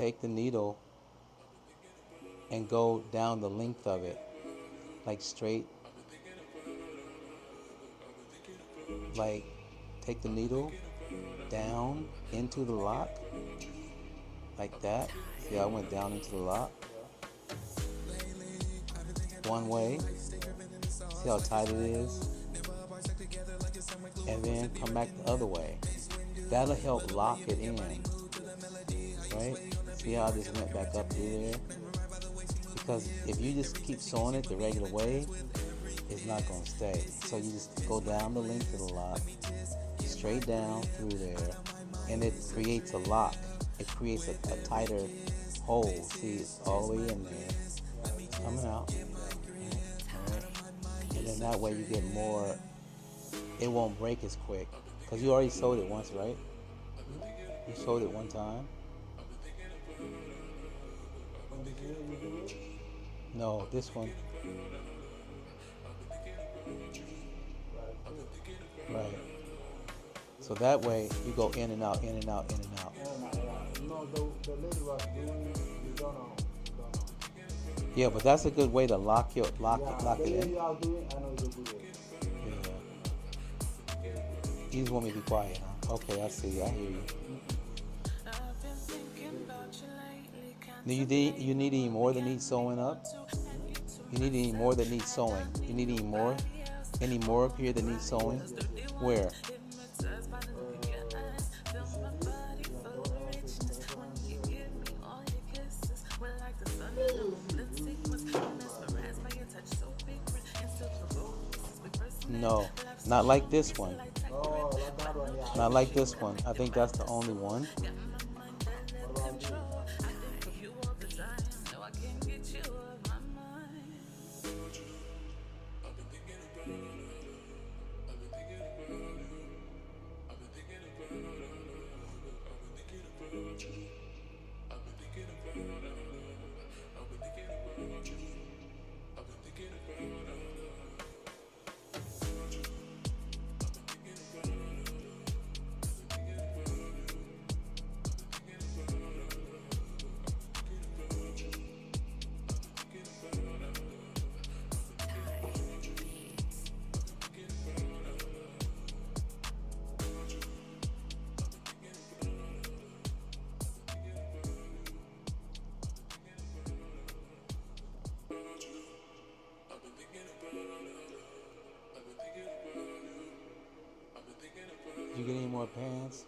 take the needle and go down the length of it, like straight, like take the needle down into the lock, like that. See, I went down into the lock one way. See how tight it is? And then come back the other way. That'll help lock it in, right? See how I just went back up through there? Because if you just keep sewing it the regular way, it's not going to stay. So you just go down the length of the lock, straight down through there, and it creates a lock. It creates a tighter hole. See, it's all the way in there, coming out. All right. And then that way you get more, it won't break as quick. Because you already sewed it once, right? You sewed it one time? No, this one. Right. So that way you go in and out, in and out, in and out. No, the lady was doing, you don't know. You don't know. Yeah, but that's a good way to lock Yeah, it the in. lady I was doing, I know you do it. Yeah. You just want me to be quiet, huh? Okay, I see. I hear you. Do you need any more that needs sewing up? You need any more that needs sewing? You need any more? Any more up here that needs sewing? Where? You see this? Yeah, don't ask it, never answer. No, not like this one. Oh, like that one, yeah. Not like this one. I think that's the only one. What about this? Did you get any more pants?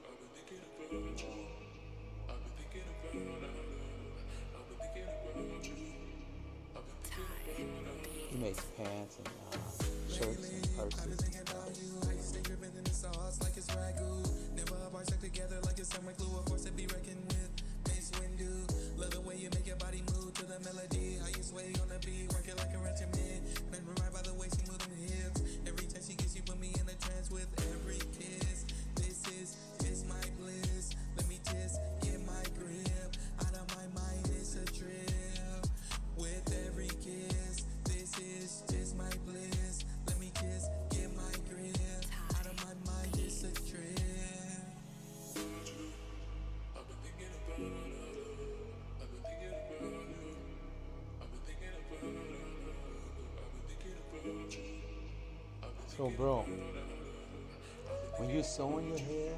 He makes pants and shirts and purses and So, bro, when you're sewing your hair,